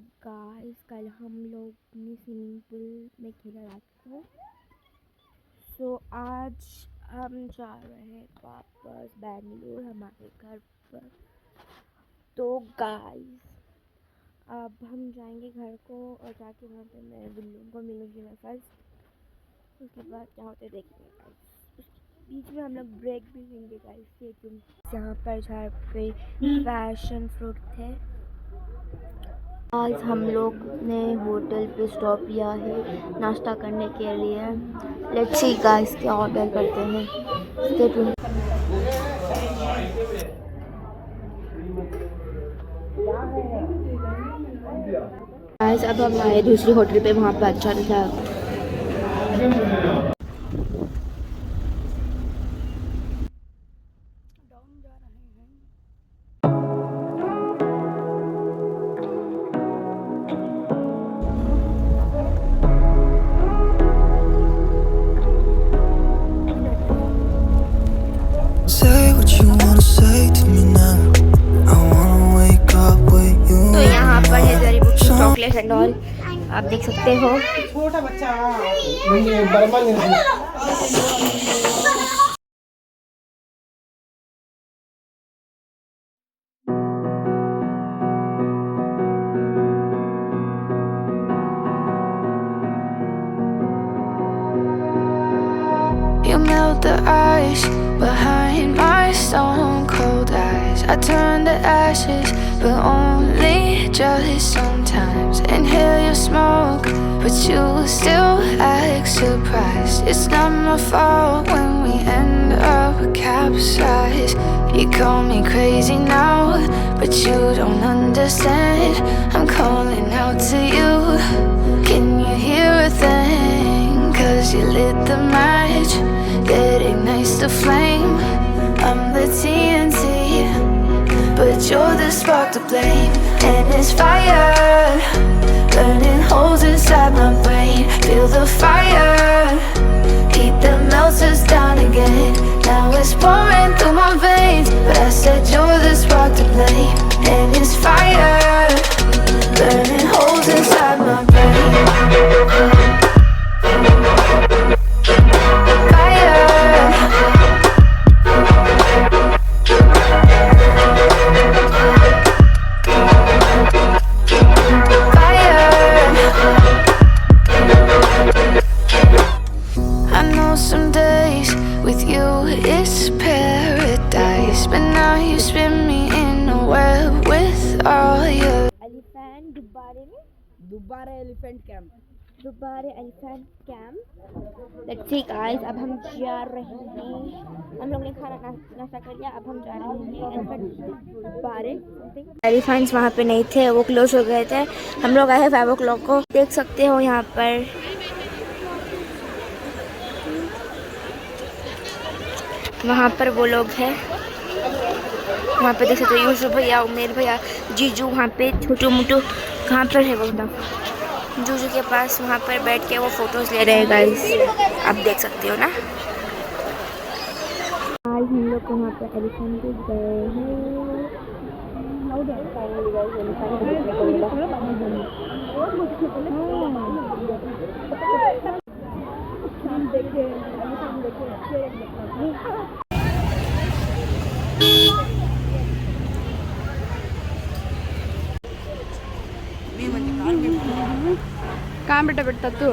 Guys कल हम लोग ने स्विमिंग पूल में खेला रात को। सो आज हम जा रहे हैं वापस बेंगलोर हमारे घर पर। तो गाइस अब हम जाएंगे घर को और जाके वहाँ पे मैं बिल्लू को मिलूँगी मैं फर्स्ट। उसके बाद क्या होते देखेंगे गाइस। बीच में हम लोग ब्रेक भी लेंगे गाइस। यहाँ पर जहाँ पे पैशन फ्रूट थे। आज हम लोग ने होटल पे स्टॉप लिया है नाश्ता करने के लिए। लेट्स सी गाइस क्या ऑर्डर करते हैं। Stay tuned. गाइस अब हम आए दूसरी होटल पे, वहाँ पे अच्छा नहीं था। तो यहाँ पर है जरीबूटी चॉकलेट एंड ऑल, आप देख सकते हो। छोटा बच्चा You melt the ice behind my stone cold eyes. I turn to ashes, but only just sometimes. Inhale your smoke, but you still act surprised. It's not my fault when we end up capsized. You call me crazy now, but you don't understand. I'm calling out to you. Can you hear a thing? 'Cause you lit the match that ignites the flame. I'm the TNT, but you're the spark to blame. And it's fire, burning holes inside my brain. Feel the fire, heat that melts us down again. Now it's pouring through my veins, but I said you're the spark to blame. And it's fire, burning holes inside my brain. Some days with you it's paradise, but now you spin me in a web with all your elephant Dubare elephant camp. Let's see guys अब हम जा रहे हैं। हम लोग ने खाना नाश्ता कर लिया, अब हम जा रहे हैं एलिफेंट दुबारे। एलिफेंट्स वहाँ पे नहीं थे, वो क्लोज हो गए थे। हम लोग आए हैं 5 o'clock को। देख सकते हो यहाँ पर वहाँ पर वो लोग हैं। वहाँ पे देख सकते हो यूसुफ भैया, उमेर भैया, जीजू। वहाँ पे छोटू मोटू कहाँ पर है वो जूजू के पास, वहाँ पर बैठ के वो फोटोज ले रहे हैं गाइस। आप देख सकते हो ना। आज हम लोग वहाँ पर एलिफेंट पे गए कहाँ बेटा बेटा तू